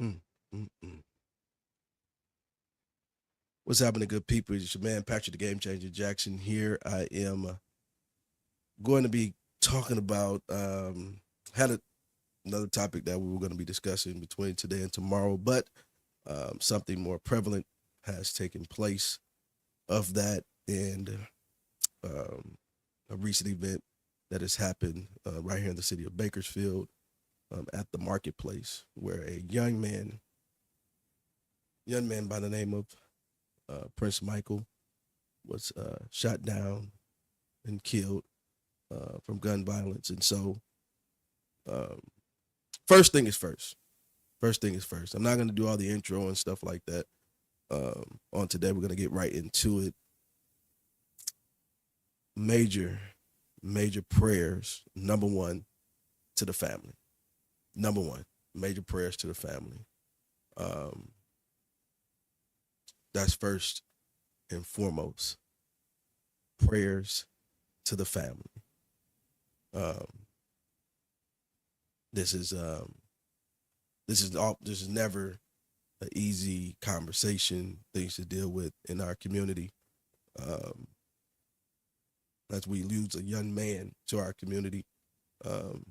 Mm, mm, mm. What's happening, good people? It's your man, Patrick the Game Changer Jackson here. I am going to be talking about, had another topic that we were going to be discussing between today and tomorrow, but something more prevalent has taken place of that, and um, a recent event that has happened right here in the city of Bakersfield at the marketplace, where a young man by the name of Prince Michael was shot down and killed from gun violence. And so, um, first thing is first. First thing is first. I'm not going to do all the intro and stuff like that on today. We're going to get right into it. Major, major prayers. Number one, to the family. Number one, major prayers to the family. Um, that's first and foremost. Prayers to the family. Um, this is this is never an easy conversation, things to deal with in our community. Um, as we lose a young man to our community um,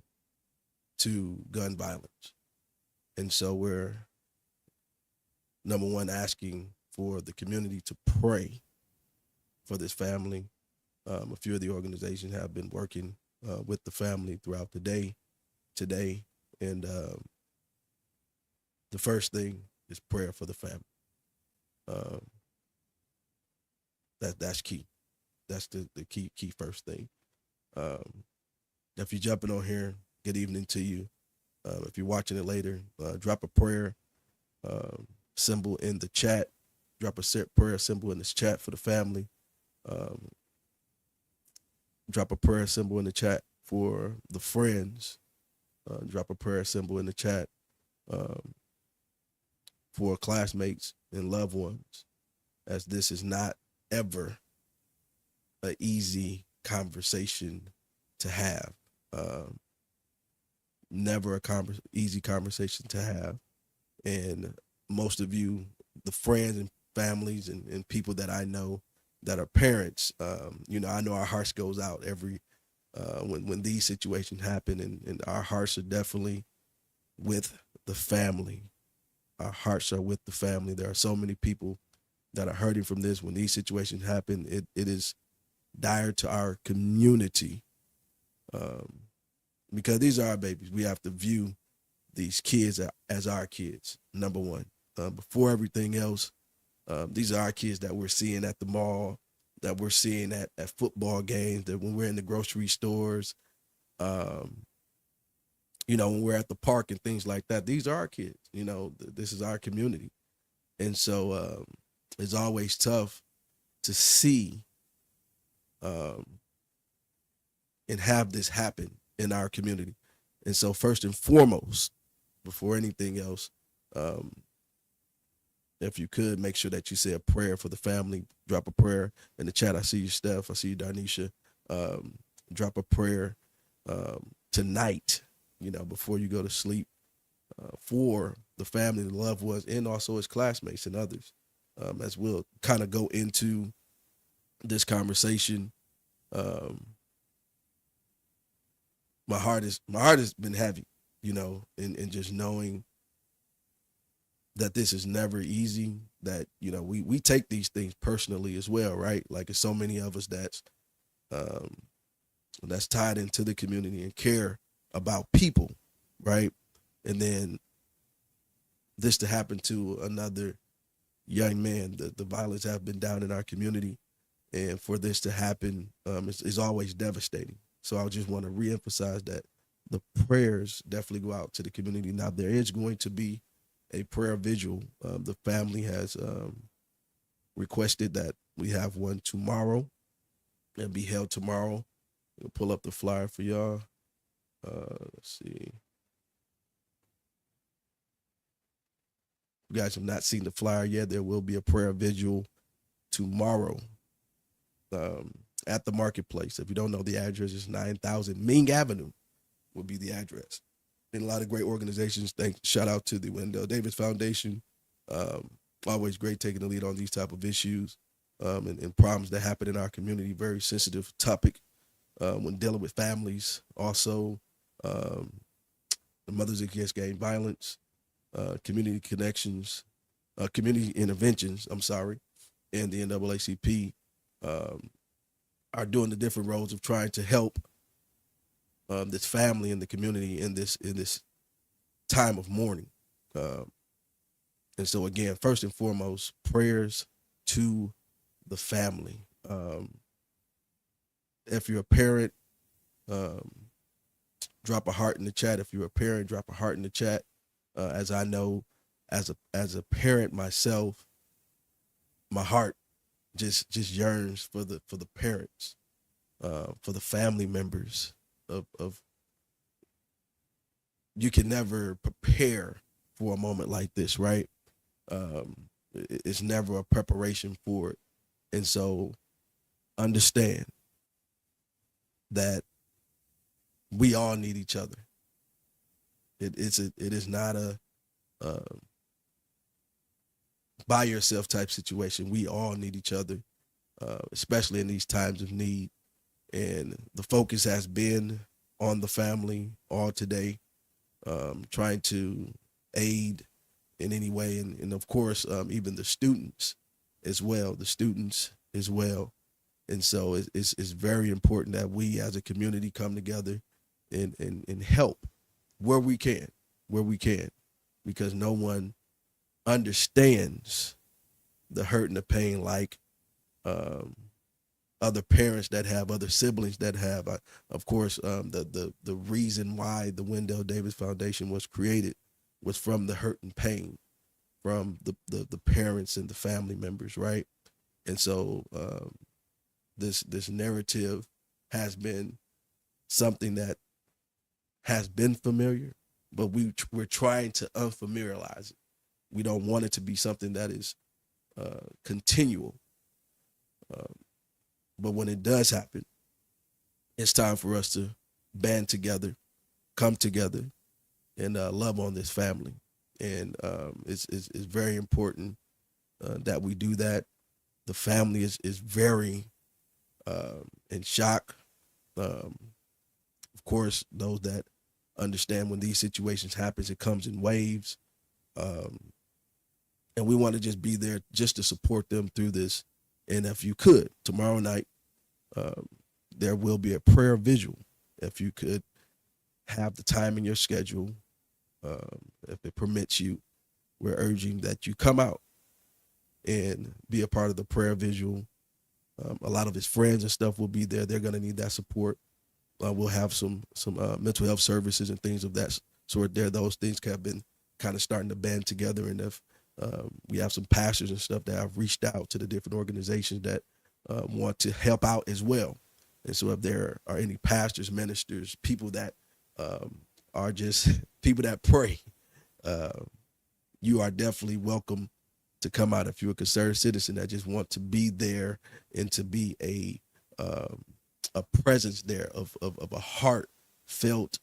to gun violence. And so we're, number one, asking for the community to pray for this family. A few of the organizations have been working with the family throughout the day today. And the first thing is prayer for the family. Um, that's key. That's the key first thing. Um, if you're jumping on here, good evening to you. If you're watching it later, drop a prayer symbol in the chat. Drop a prayer symbol in this chat for the family. Um, drop a prayer symbol in the chat for the friends. Drop a prayer symbol in the chat um, for classmates and loved ones, as this is not ever an easy conversation to have. Um, Never easy conversation to have. And most of you, the friends and families and people that I know that are parents, I know our hearts goes out every when these situations happen, and our hearts are definitely with the family. Our hearts are with the family. There are so many people that are hurting from this. When these situations happen, it is dire to our community, um, because these are our babies. We have to view these kids as our kids, number one. Before everything else, these are our kids that we're seeing at the mall, that we're seeing at football games, that when we're in the grocery stores, um, when we're at the park and things like that. These are our kids. This is our community. And so it's always tough to see um, and have this happen in our community. And so, first and foremost, before anything else, um, if you could make sure that you say a prayer for the family, drop a prayer in the chat. I see you, Steph. I see you, Darnisha. Um, Drop a prayer tonight, before you go to sleep, for the family, the loved ones, and also his classmates and others, as we'll kind of go into this conversation. Um, my heart has been heavy, in just knowing that this is never easy, that we take these things personally as well, right? Like, it's so many of us um that's tied into the community and care about people, right? And then this to happen to another young man, the violence have been down in our community, and for this to happen is always devastating. So I just want to reemphasize that the prayers definitely go out to the community. Now, there is going to be a prayer vigil. The family has requested that we have one tomorrow and be held tomorrow. We'll pull up the flyer for y'all. Let's see. If you guys have not seen the flyer yet, there will be a prayer vigil tomorrow um, at the marketplace. If you don't know the address, it's 9000 Ming Avenue will be the address. and a lot of great organizations. Shout out to the Wendell Davis Foundation. Um, Always great taking the lead on these type of issues and problems that happen in our community. Very sensitive topic when dealing with families. Also, um, the Mothers Against Gang Violence, community connections, community interventions. I'm sorry, and the NAACP um, are doing the different roles of trying to help this family and the community in this time of mourning. Um, and so again, first and foremost, prayers to the family. If you're a parent, um, drop a heart in the chat. If you're a parent, drop a heart in the chat. As I know, as a parent myself, my heart just yearns for the parents, for the family members of you can never prepare for a moment like this, right? It's never a preparation for it. And so understand that we all need each other. It is not a uh, by yourself type situation. We all need each other, especially in these times of need. And the focus has been on the family all today, trying to aid in any way, and of course, even the students as well. The students as well. And so it's very important that we as a community come together and help where we can, because no one understands the hurt and the pain like um, other parents that have other siblings that have. Of course, the reason why the Wendell Davis Foundation was created was from the hurt and pain from the parents and the family members, right? And so this narrative has been something that has been familiar, but we're trying to unfamiliarize it. We don't want it to be something that is continual. But when it does happen, it's time for us to band together, come together, and love on this family. And it's very important that we do that. The family is very in shock. Of course, those that understand when these situations happens, it comes in waves. And we want to just be there just to support them through this. And if you could, tomorrow night, there will be a prayer vigil. If you could have the time in your schedule, if it permits you, we're urging that you come out and be a part of the prayer vigil. A lot of his friends and stuff will be there. They're going to need that support. We'll have some mental health services and things of that sort there. Those things have been kind of starting to band together. And if we have some pastors and stuff that have reached out to the different organizations that want to help out as well. And so if there are any pastors, ministers, people that are just people that pray, you are definitely welcome to come out if you're a concerned citizen that just want to be there and to be a presence there of a heartfelt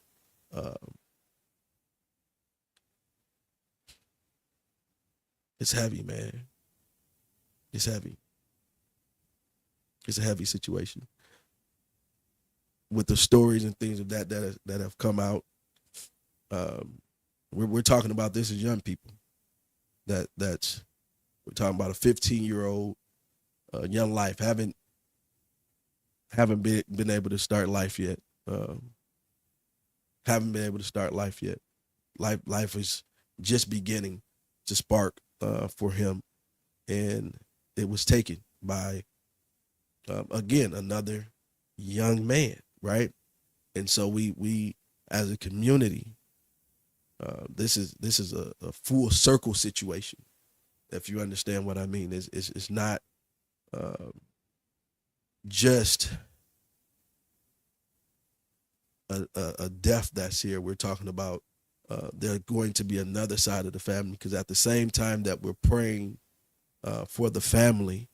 it's heavy, man. It's heavy. It's a heavy situation with the stories and things of that have come out. We're talking about this as young people. That's we're talking about a 15-year-old young life, haven't been able to start life yet. Haven't been able to start life yet. Life is just beginning to spark for him, and it was taken by again another young man, right? And so we as a community, this is a full circle situation. If you understand what I mean, it's not just a death that's here. We're talking about there's going to be another side of the family, because at the same time that we're praying for the family,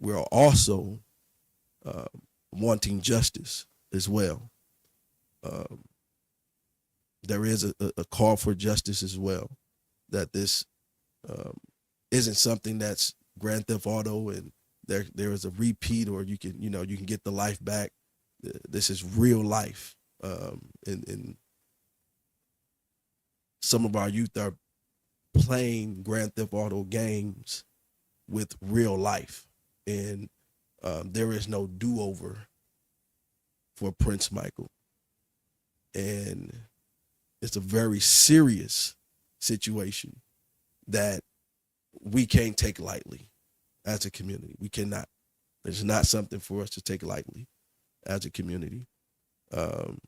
we're also wanting justice as well. there is a call for justice as well. That this um, isn't something that's Grand Theft Auto and there is a repeat, or you can get the life back. This is real life, and some of our youth are playing Grand Theft Auto games with real life, and there is no do over for Prince Michael, and it's a very serious situation that we can't take lightly as a community. We cannot. It's not something for us to take lightly as a community. Um,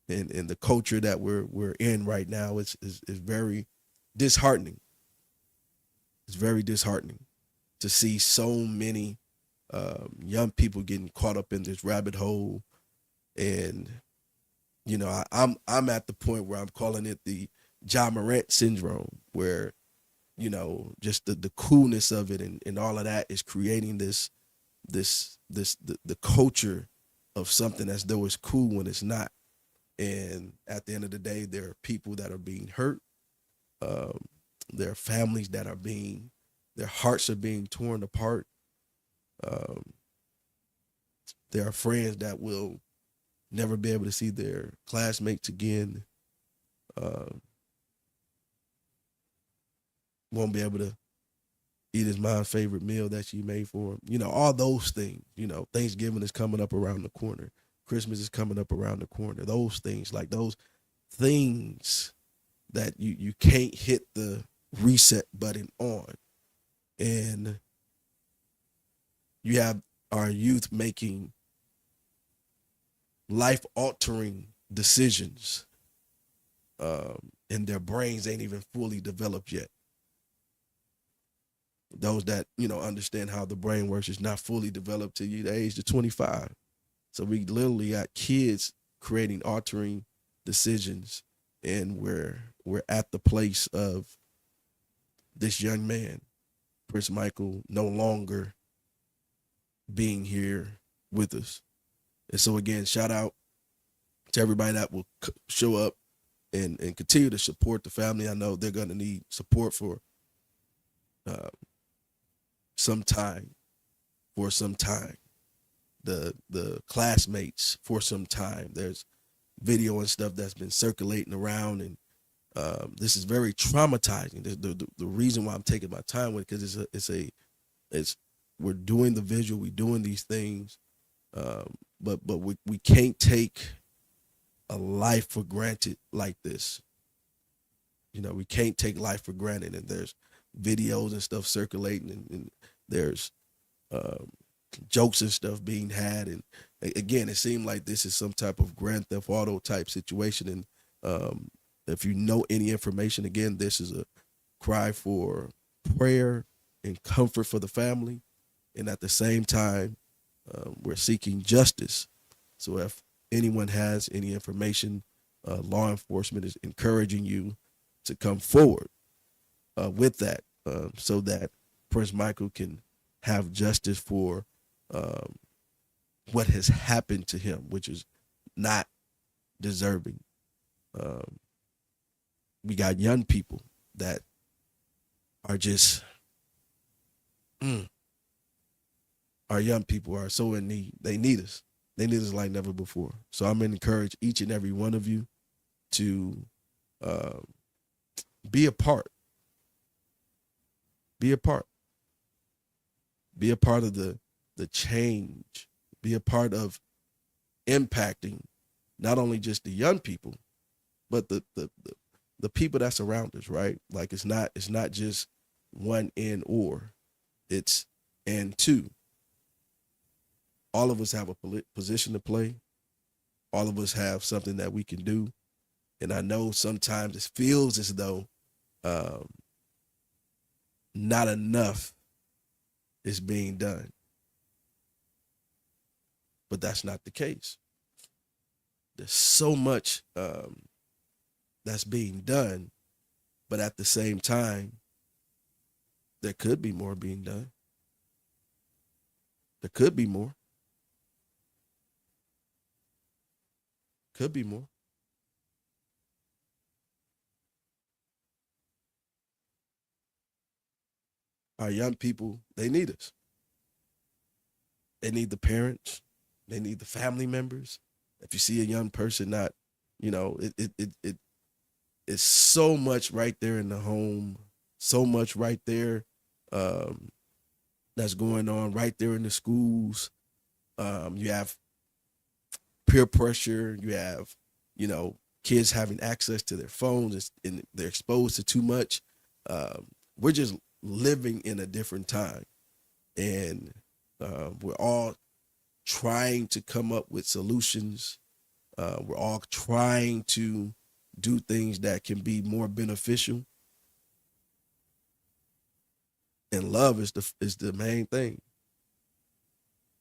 and the culture that we're in right now is very disheartening. It's very disheartening to see so many young people getting caught up in this rabbit hole, and I'm at the point where I'm calling it the Ja Morant syndrome, where just the coolness of it and all of that is creating the culture of something as though it's cool when it's not. And at the end of the day, there are people that are being hurt. Um, there are families that their hearts are being torn apart. Um, there are friends that will never be able to see their classmates again. Um, won't be able to eat his mom's favorite meal that she made for him. All those things. Thanksgiving is coming up around the corner. Christmas is coming up around the corner. Those things, like those things that you can't hit the reset button on. And you have our youth making life altering decisions, and their brains ain't even fully developed yet. Those that understand how the brain works is not fully developed till you the age of 25. So we literally got kids creating altering decisions, and we're at the place of this young man, Prince Michael, no longer being here with us. And so again, shout out to everybody that will show up and continue to support the family. I know they're going to need support for uh, some time, for some time. The classmates for some time. There's video and stuff that's been circulating around, and this is very traumatizing. The reason why I'm taking my time with it, because it's we're doing the visual, we're doing these things, but we can't take a life for granted like this. We can't take life for granted, and there's videos and stuff circulating, and there's um, jokes and stuff being had, and again, it seemed like this is some type of Grand Theft Auto type situation. And if you know any information, again, this is a cry for prayer and comfort for the family, and at the same time, we're seeking justice. So if anyone has any information, law enforcement is encouraging you to come forward with that, so that Prince Michael can have justice for um, what has happened to him, which is not deserving. Um, we got young people that are just, our young people are so in need. They need us. They need us like never before. So I'm going to encourage each and every one of you to uh, be a part. Be a part. Be a part of the change. Be a part of impacting not only just the young people, but the people that surround us, right? Like it's not just one and or, it's and two. All of us have a position to play. All of us have something that we can do. And I know sometimes it feels as though um, not enough is being done, but that's not the case. There's so much that's being done, but at the same time, there could be more being done. There could be more. Could be more. Our young people, they need us. They need the parents. They need the family members. If you see a young person not, it's so much right there in the home, so much right there um, that's going on right there in the schools. You have peer pressure. You have, you know, kids having access to their phones and they're exposed to too much. We're just living in a different time, and we're all trying to come up with solutions. We're all trying to do things that can be more beneficial, and love is the main thing.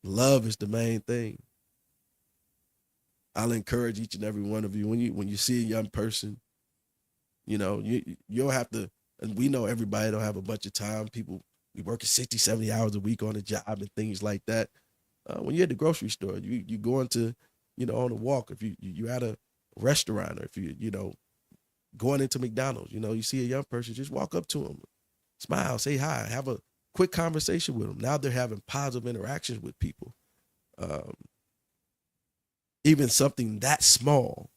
Love is the main thing. I'll encourage each and every one of you when you see a young person, you don't have to. And we know everybody don't have a bunch of time. People we working 60, 70 hours a week on a job and things like that. When you're at the grocery store, you going to, on a walk. If you at a restaurant, or if going into McDonald's, you see a young person, just walk up to them, smile, say hi, have a quick conversation with them. Now they're having positive interactions with people. Um, Even something that small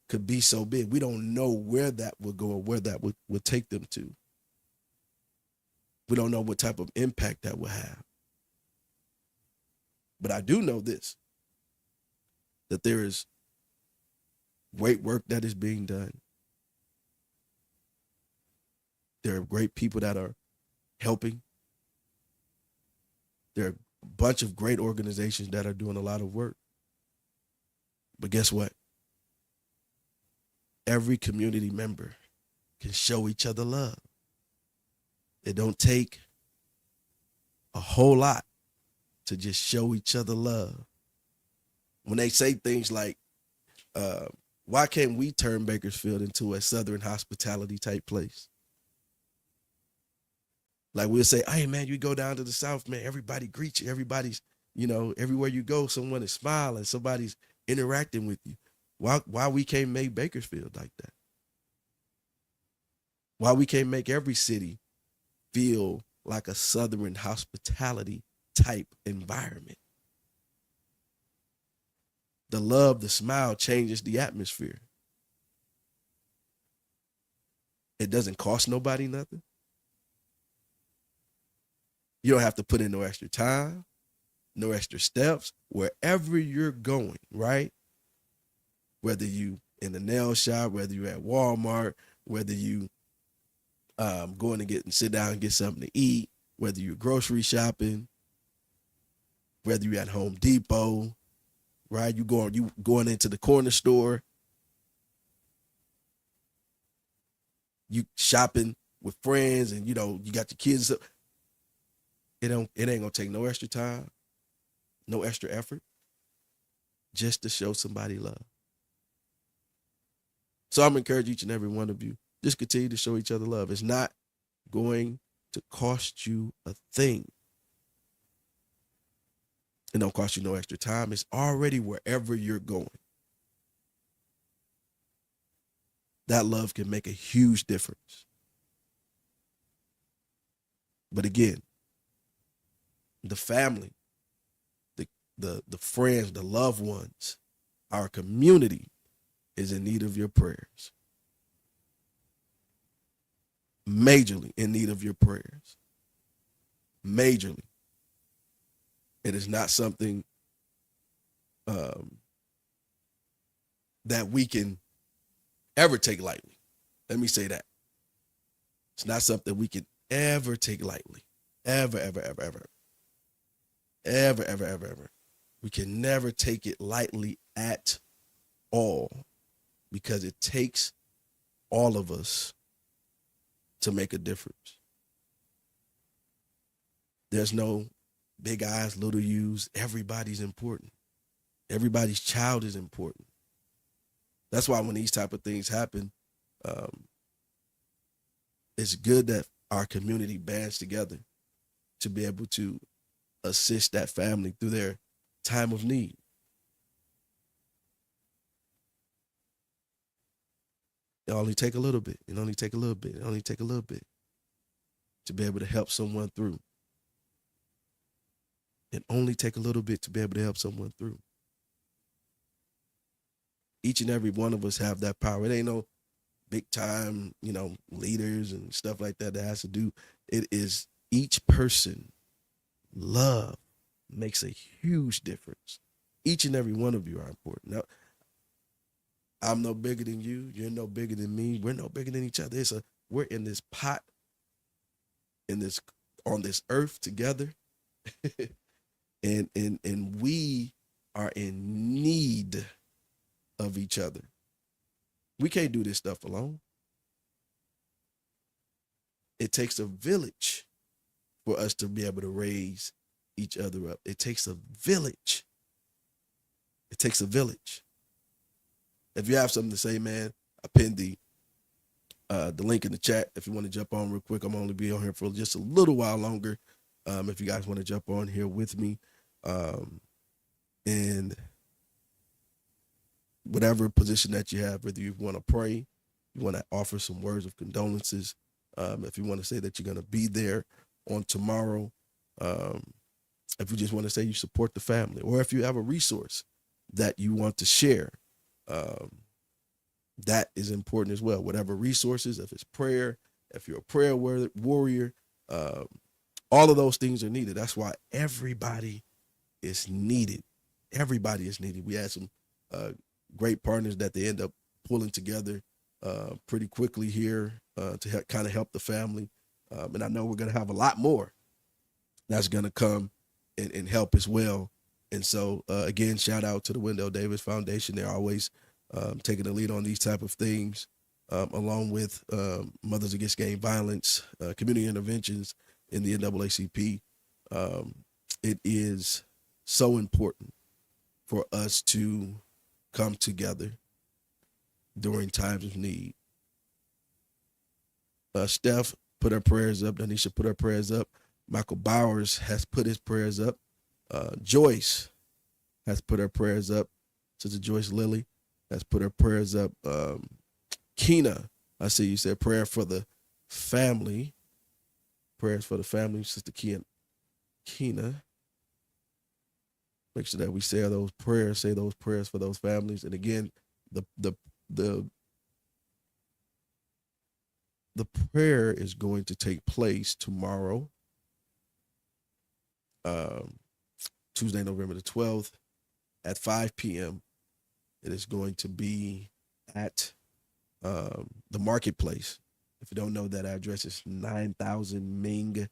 could be so big. We don't know where that would go or where that would take them to. We don't know what type of impact that will have. But I do know this, that there is great work that is being done. There are great people that are helping. There are a bunch of great organizations that are doing a lot of work. But guess what? Every community member can show each other love. It don't take a whole lot to just show each other love. When they say things like, why can't we turn Bakersfield into a Southern hospitality type place? Like we'll say, hey man, you go down to the South, man, everybody greets you. Everybody's, everywhere you go, someone is smiling, somebody's interacting with you. Why we can't make Bakersfield like that? Why we can't make every city feel like a Southern hospitality type environment? The love, the smile changes the atmosphere. It doesn't cost nobody nothing. You don't have to put in no extra time, no extra steps. Wherever you're going, right? Whether you in the nail shop, whether you at Walmart, whether you going to get and sit down and get something to eat, whether you're grocery shopping, whether you're at Home Depot, right? You going into the corner store, you shopping with friends, and you got your kids. It ain't gonna take no extra time, no extra effort, just to show somebody love. So I'm encouraging each and every one of you, just continue to show each other love. It's not going to cost you a thing. It don't cost you no extra time. It's already wherever you're going. That love can make a huge difference. But again, the family, the friends, the loved ones, our community is in need of your prayers. Majorly in need of your prayers. Majorly. It is not something that we can ever take lightly. Let me say that. It's not something we can ever take lightly. Ever, ever, ever, ever. Ever, ever, ever, ever. We can never take it lightly at all, because it takes all of us to make a difference. There's no big I's, little U's. Everybody's important. Everybody's child is important. That's why when these type of things happen, it's good that our community bands together to be able to assist that family through their time of need. It only take a little bit. It only take a little bit. It only take a little bit. to be able to help someone through. It only take a little bit to be able to help someone through. Each and every one of us have that power. It ain't no big time, leaders and stuff like that has to do. It is each person. Love makes a huge difference. Each and every one of you are important. Now, I'm no bigger than you. You're no bigger than me. We're no bigger than each other. We're in this pot, on this earth together, and we are in need of each other. We can't do this stuff alone. It takes a village for us to be able to raise each other up. It takes a village. It takes a village. If you have something to say, man, I pinned the link in the chat. If you want to jump on real quick, I'm only be on here for just a little while longer. If you guys want to jump on here with me, and whatever position that you have, whether you want to pray, you want to offer some words of condolences, if you want to say that you're going to be there on tomorrow, if you just want to say you support the family, or if you have a resource that you want to share, that is important as well. Whatever resources, if it's prayer, if you're a prayer warrior, all of those things are needed. That's why everybody is needed. Everybody is needed. We had some great partners that they end up pulling together pretty quickly here to kind of help the family. And I know we're going to have a lot more that's going to come and help as well. And so, again, shout out to the Wendell Davis Foundation. They're always taking the lead on these type of things, along with Mothers Against Gang Violence, community interventions in the NAACP. It is so important for us to come together during times of need. Steph put her prayers up. Danisha put her prayers up. Michael Bowers has put his prayers up. Joyce has put her prayers up. Sister Joyce Lilly has put her prayers up. Keena, I see you said prayer for the family. Prayers for the family, Sister Keena. Make sure that we say those prayers for those families. And again, the prayer is going to take place tomorrow, Tuesday, November the 12th at 5 p.m. It is going to be at the marketplace. If you don't know that address, it's 9000 Ming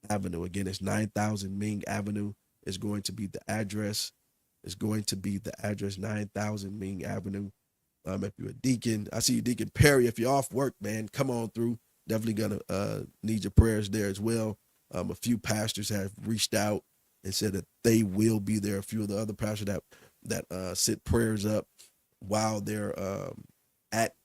Avenue. Again, it's 9000 Ming Avenue is going to be the address. It's going to be the address, 9000 Ming Avenue. If you're a deacon, I see you, Deacon Perry. If you're off work, man, come on through. Definitely gonna need your prayers there as well. A few pastors have reached out and said that they will be there. A few of the other pastors that sent prayers up while they're at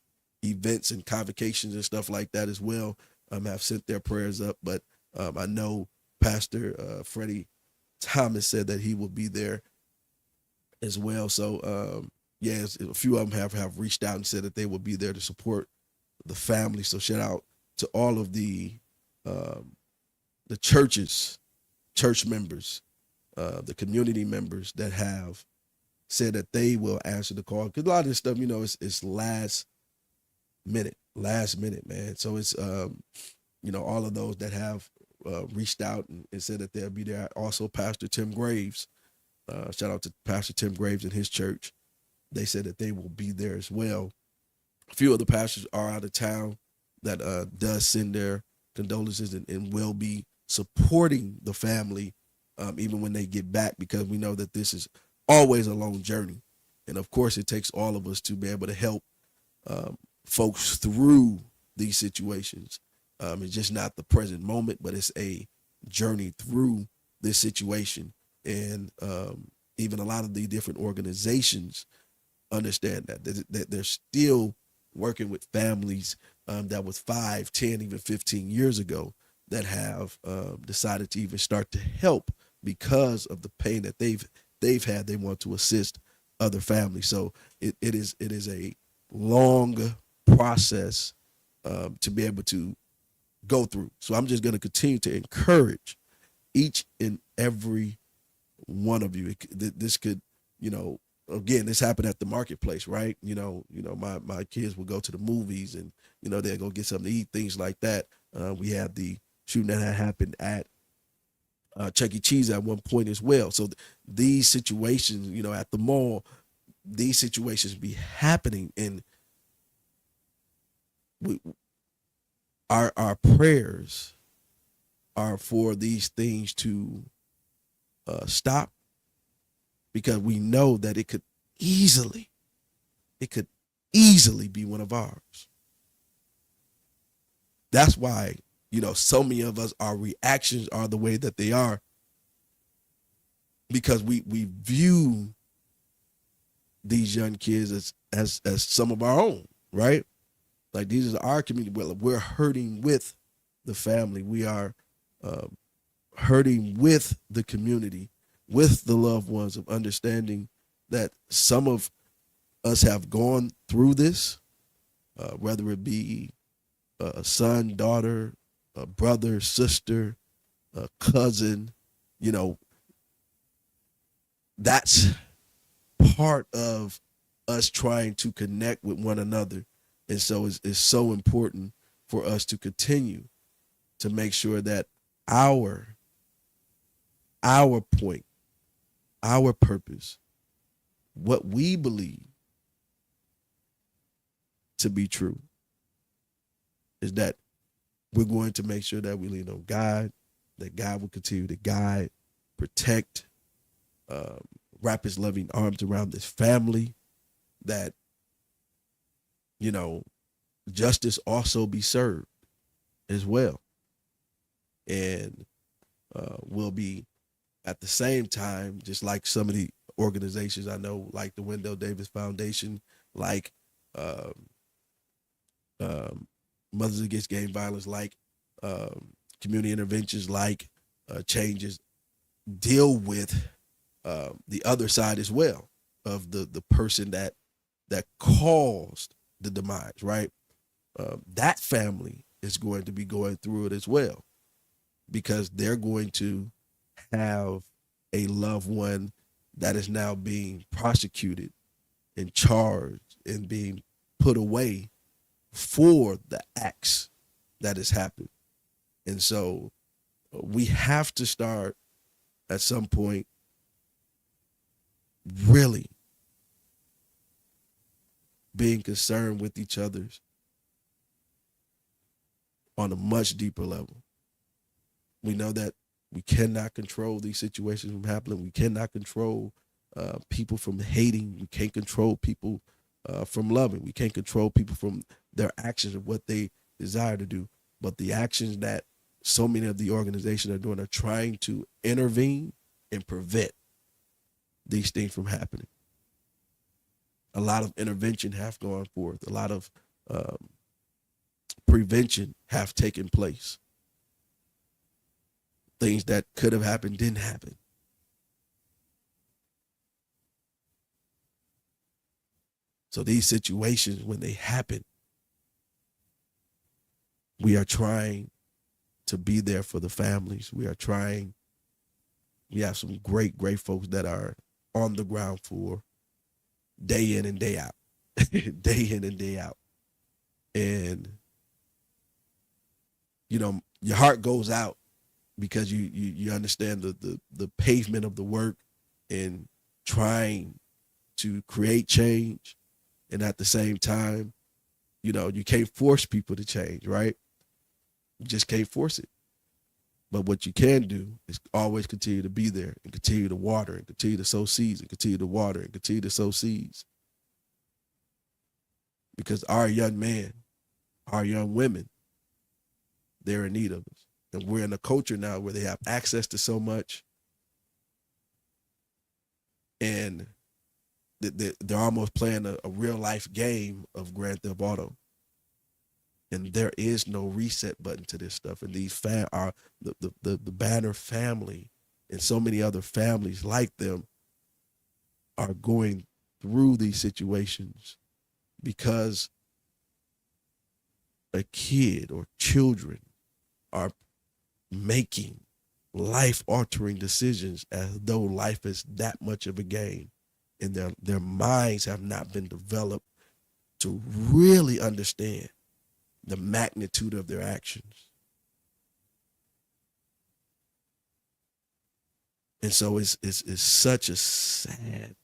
events and convocations and stuff like that as well, have sent their prayers up. But I know Pastor Freddie Thomas said that he will be there as well. So yes, a few of them have reached out and said that they will be there to support the family. So shout out to all of the churches, church members, the community members that have said that they will answer the call. Because a lot of this stuff, it's last minute, man. So it's, all of those that have reached out and said that they'll be there. Also, Pastor Tim Graves, shout out to Pastor Tim Graves and his church. They said that they will be there as well. A few other pastors are out of town that does send their condolences and will be supporting the family even when they get back, because we know that this is always a long journey. And of course, it takes all of us to be able to help folks through these situations. It's just not the present moment, but it's a journey through this situation. And even a lot of the different organizations understand that they're still working with families that was 5, 10, even 15 years ago that have decided to even start to help because of the pain that they've had. They want to assist other families. So it is a long process to be able to go through. So I'm just going to continue to encourage each and every one of you. This could, you know, again, this happened at the marketplace, right? My kids will go to the movies and, they'll go get something to eat, things like that. We had the shooting that had happened at Chuck E. Cheese at one point as well. So these situations, at the mall, these situations be happening, and we, our prayers are for these things to stop, because we know that it could easily be one of ours. That's why, so many of us, our reactions are the way that they are, because we view these young kids as some of our own, right? Like, these are our community. We're hurting with the family. We are hurting with the community, with the loved ones, of understanding that some of us have gone through this, whether it be a son, daughter, a brother, sister, a cousin. That's part of us trying to connect with one another. And so it's so important for us to continue to make sure that our point, our purpose, what we believe to be true, is that we're going to make sure that we lean on God, that God will continue to guide, protect, wrap his loving arms around this family, that, justice also be served as well. And will be, at the same time, just like some of the organizations I know, like the Wendell Davis Foundation, like Mothers Against Gang Violence, like community interventions, like changes, deal with the other side as well, of the person that caused the demise, right? That family is going to be going through it as well, because they're going to have a loved one that is now being prosecuted and charged and being put away for the acts that has happened. And so we have to start at some point really being concerned with each other's on a much deeper level. We know that we cannot control these situations from happening. We cannot control people from hating. We can't control people from loving. We can't control people from their actions of what they desire to do. But the actions that so many of the organizations are doing are trying to intervene and prevent these things from happening. A lot of intervention have gone forth. A lot of prevention have taken place. Things that could have happened didn't happen. So these situations, when they happen, we are trying to be there for the families. We have some great folks that are on the ground for day in and day out, day in and day out. And, your heart goes out, because you understand the pavement of the work and trying to create change. And at the same time, you can't force people to change, right? You just can't force it. But what you can do is always continue to be there and continue to water and continue to sow seeds and continue to water and continue to sow seeds. Because our young men, our young women, they're in need of us. And we're in a culture now where they have access to so much, and they're almost playing a real life game of Grand Theft Auto. And there is no reset button to this stuff. And these are the Banner family and so many other families like them are going through these situations because a kid or children are making life-altering decisions as though life is that much of a game, and their minds have not been developed to really understand the magnitude of their actions. And so it's such a sad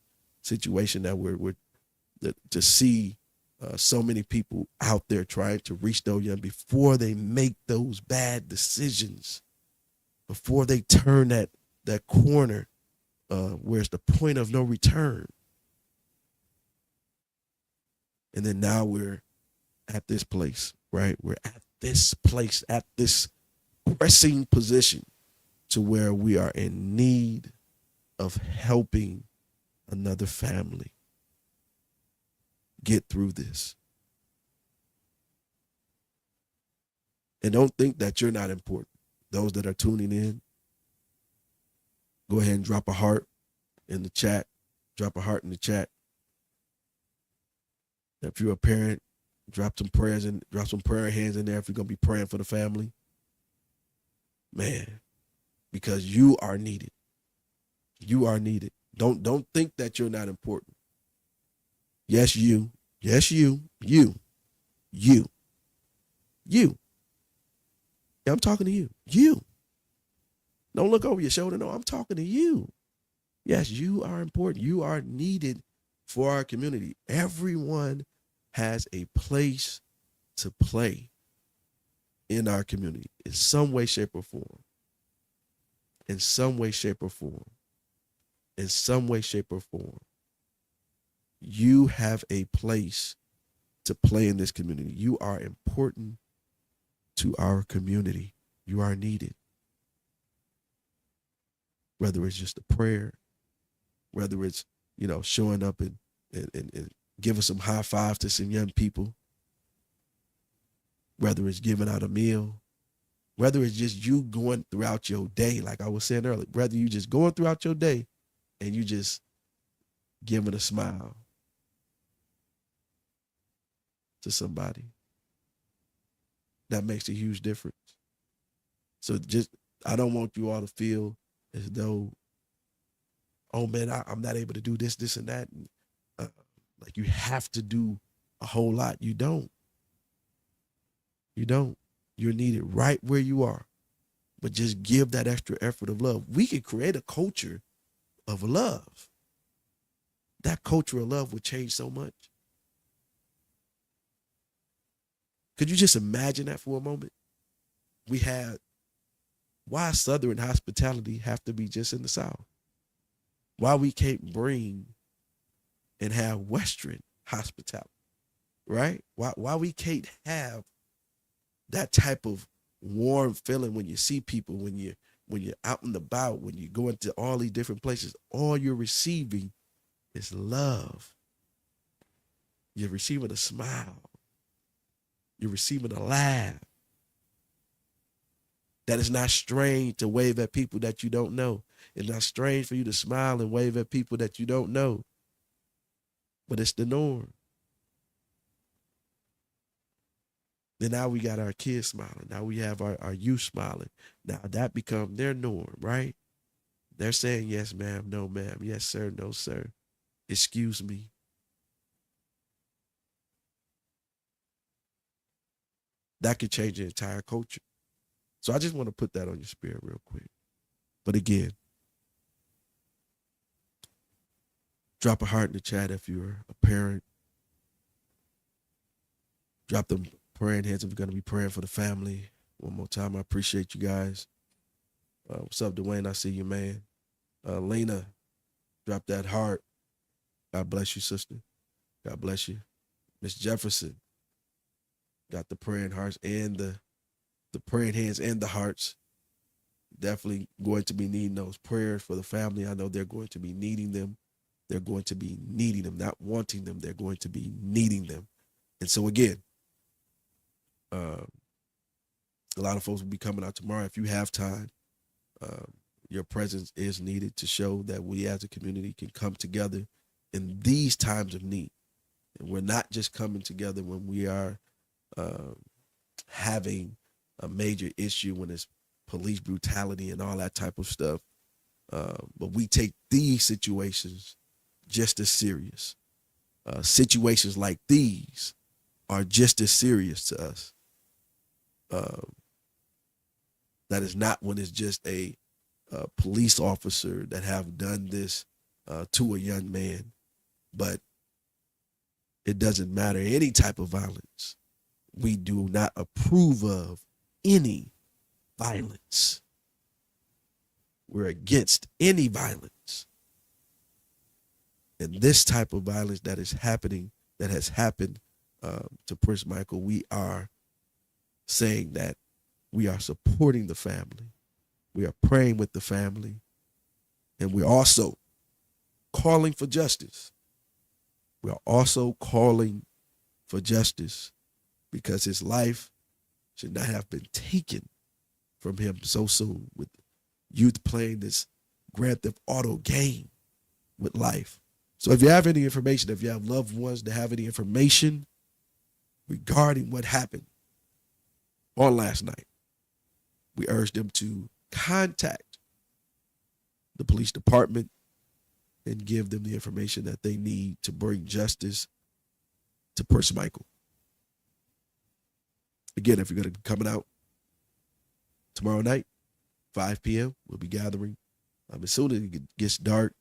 situation that we're to see so many people out there trying to reach those young before they make those bad decisions, before they turn that corner where it's the point of no return. And then now we're at this place, right? We're at this place, at this pressing position to where we are in need of helping another family get through this. And don't think that you're not important. Those that are tuning in, go ahead and drop a heart in the chat. Drop a heart in the chat. If you're a parent, drop some prayers and drop some prayer hands in there if you're gonna be praying for the family. Man, because you are needed. You are needed. Don't think that you're not important. Yes, you. Yes, you. You. Yeah, I'm talking to you. You. Don't look over your shoulder. No, I'm talking to you. Yes, you are important. You are needed for our community. Everyone has a place to play in our community in some way, shape, or form. In some way, shape, or form. In some way, shape, or form. You have a place to play in this community. You are important to our community. You are needed. Whether it's just a prayer, whether it's, showing up and giving some high fives to some young people, whether it's giving out a meal, whether it's just you going throughout your day, like I was saying earlier, whether you just going throughout your day and you just giving a smile to somebody, that makes a huge difference. So I don't want you all to feel as though, oh man, I'm not able to do this, and that. And, like you have to do a whole lot. You don't. You don't. You're needed right where you are. But just give that extra effort of love. We can create a culture of love. That culture of love would change so much. Could you just imagine that for a moment? Why Southern hospitality have to be just in the South? Why we can't bring and have Western hospitality, right? Why we can't have that type of warm feeling when you see people, when you're out and about, when you go into all these different places, all you're receiving is love. You're receiving a smile. You're receiving a laugh. That is not strange to wave at people that you don't know. It's not strange for you to smile and wave at people that you don't know. But it's the norm. Then now we got our kids smiling. Now we have our youth smiling. Now that becomes their norm, right? They're saying, yes, ma'am, no, ma'am, yes, sir, no, sir. Excuse me. That could change the entire culture. So I just want to put that on your spirit real quick. But again, drop a heart in the chat if you're a parent. Drop them praying hands if you're going to be praying for the family. One more time, I appreciate you guys. What's up, Dwayne? I see you, man. Lena, drop that heart. God bless you, sister. God bless you. Miss Jefferson, got the praying hearts and the praying hands and the hearts. Definitely going to be needing those prayers for the family. I know they're going to be needing them. They're going to be needing them, not wanting them. They're going to be needing them. And so again, a lot of folks will be coming out tomorrow. If you have time, your presence is needed to show that we as a community can come together in these times of need. And we're not just coming together when we are having a major issue when it's police brutality and all that type of stuff. But we take these situations just as serious. Situations like these are just as serious to us. That is not when it's just a police officer that have done this to a young man, but it doesn't matter. Any type of violence, we do not approve of any violence. We're against any violence. And this type of violence that is happening, that has happened to Prince Michael, we are saying that we are supporting the family. We are praying with the family. And we're also calling for justice. We are also calling for justice because his life should not have been taken from him so soon, with youth playing this Grand Theft Auto game with life. So if you have any information, if you have loved ones that have any information regarding what happened on last night, we urge them to contact the police department and give them the information that they need to bring justice to Prince Michael. Again, if you're going to be coming out tomorrow night, 5 p.m., we'll be gathering. As soon as it gets dark,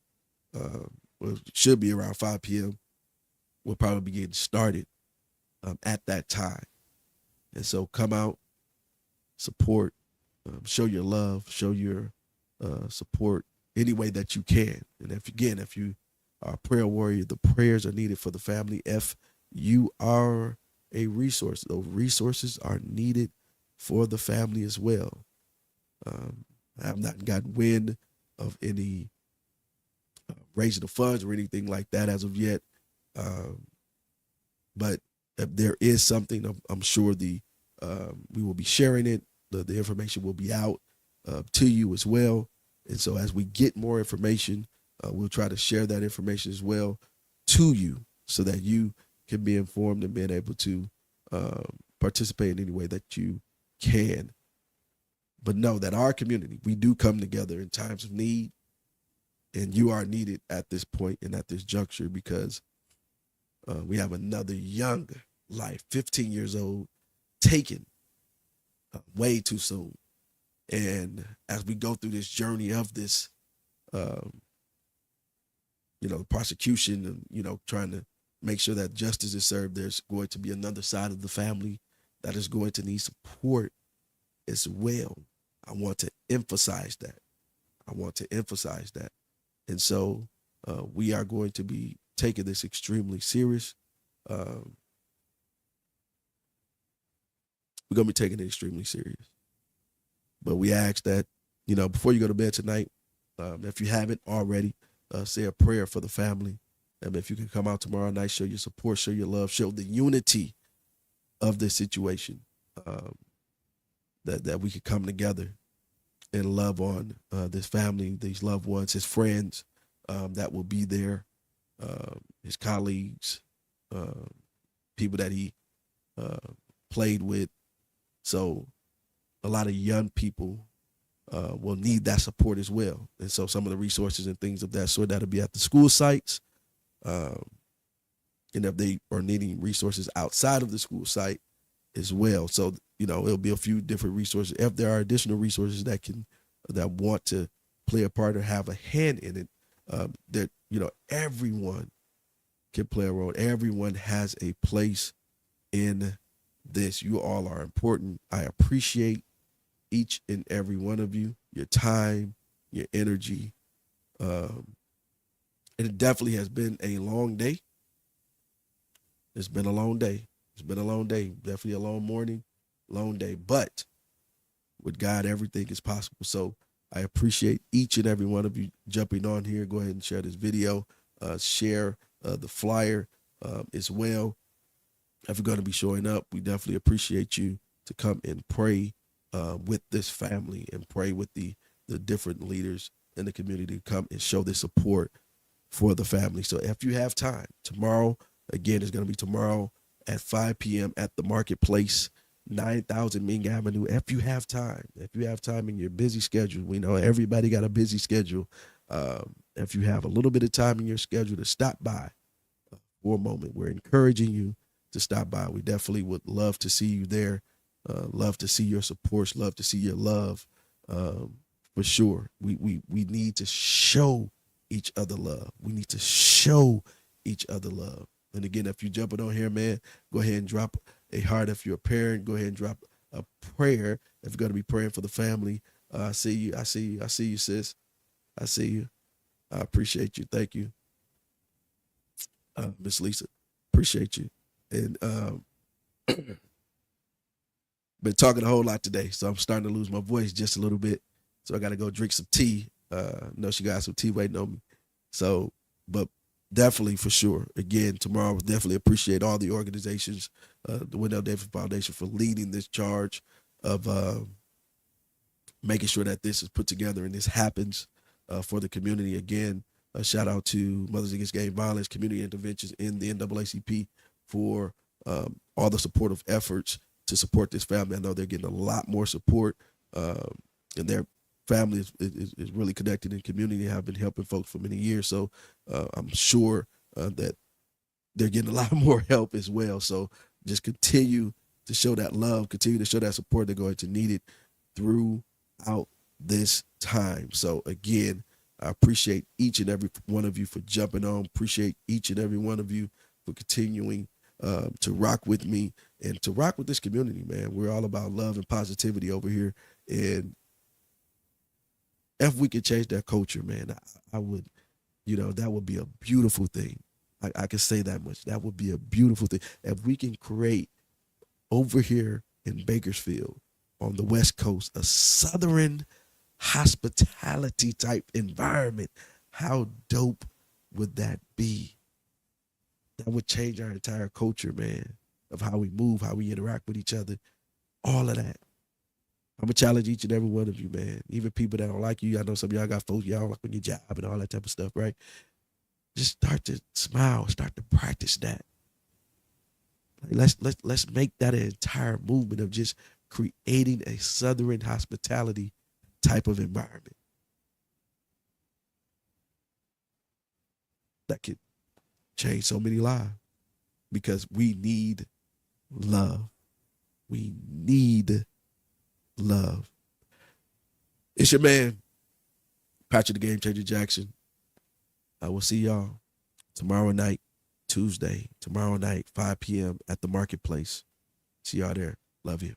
well, it should be around 5 p.m., we'll probably be getting started at that time. And so come out, support, show your love, show your support any way that you can. And if you are a prayer warrior, the prayers are needed for the family. If you are a resource, those resources are needed for the family as well. I have not gotten wind of any raising of funds or anything like that as of yet. But if there is something, I'm sure we will be sharing it. The information will be out to you as well. And so as we get more information, we'll try to share that information as well to you so that you can be informed and being able to participate in any way that you can. But know that our community, we do come together in times of need, and you are needed at this point and at this juncture because we have another young life, 15 years old, taken way too soon. And as we go through this journey of this, prosecution and, trying to make sure that justice is served, there's going to be another side of the family that is going to need support as well. I want to emphasize that. And so we are going to be taking this extremely serious. We're going to be taking it extremely serious. But we ask that, before you go to bed tonight, if you haven't already, say a prayer for the family. And if you can come out tomorrow night, show your support, show your love, show the unity of this situation, that we could come together and love on this family, these loved ones, his friends that will be there, his colleagues, people that he played with. So a lot of young people will need that support as well. And so some of the resources and things of that sort that'll be at the school sites. And if they are needing resources outside of the school site as well. So, it'll be a few different resources. If there are additional resources that want to play a part or have a hand in it, that, everyone can play a role. Everyone has a place in this. You all are important. I appreciate each and every one of you, your time, your energy. And it definitely has been a long day. It's been a long day. Definitely a long morning, long day. But with God, everything is possible. So I appreciate each and every one of you jumping on here. Go ahead and share this video. Share the flyer as well. If you're going to be showing up, we definitely appreciate you to come and pray with this family and pray with the different leaders in the community to come and show their support for the family. So if you have time, tomorrow, again, it's going to be tomorrow at 5 p.m. at the marketplace. 9000 Ming Avenue. If you have time in your busy schedule, we know everybody got a busy schedule. If you have a little bit of time in your schedule to stop by for a moment, we're encouraging you to stop by. We definitely would love to see you there. Love to see your support. Love to see your love. For sure, we need to show each other love. We need to show each other love. And again, if you're jumping on here, man, go ahead and drop a heart. If you're a parent, go ahead and drop a prayer. If you're going to be praying for the family, I see you. I see you. I see you, sis. I see you. I appreciate you. Thank you, Miss Lisa. Appreciate you. And been talking a whole lot today, so I'm starting to lose my voice just a little bit. So I got to go drink some tea. Know she got some tea waiting on me. So, but definitely for sure. Again, tomorrow, we'll definitely appreciate all the organizations, the Wendell Davis Foundation for leading this charge of making sure that this is put together and this happens for the community. Again, a shout out to Mothers Against Gang Violence, Community Interventions in the NAACP for all the supportive efforts to support this family. I know they're getting a lot more support, and their family is really connected in community, have been helping folks for many years. So I'm sure that they're getting a lot more help as well. So just continue to show that love, continue to show that support. They're going to need it throughout this time. So again, I appreciate each and every one of you for jumping on. Appreciate each and every one of you for continuing to rock with me and to rock with this community, man. We're all about love and positivity over here. And if we could change that culture, man, I would, that would be a beautiful thing. I can say that much. That would be a beautiful thing. If we can create over here in Bakersfield on the West Coast, a Southern hospitality type environment, how dope would that be? That would change our entire culture, man, of how we move, how we interact with each other, all of that. I'm going to challenge each and every one of you, man. Even people that don't like you. I know some of y'all got folks, y'all don't like on your job and all that type of stuff, right? Just start to smile, start to practice that. Like let's make that an entire movement of just creating a Southern hospitality type of environment that could change so many lives, because we need love. We need love. It's your man, Patrick the Game Changer Jackson. I will see y'all tomorrow night, Tuesday, tomorrow night, 5 p.m. at the marketplace. See y'all there. Love you.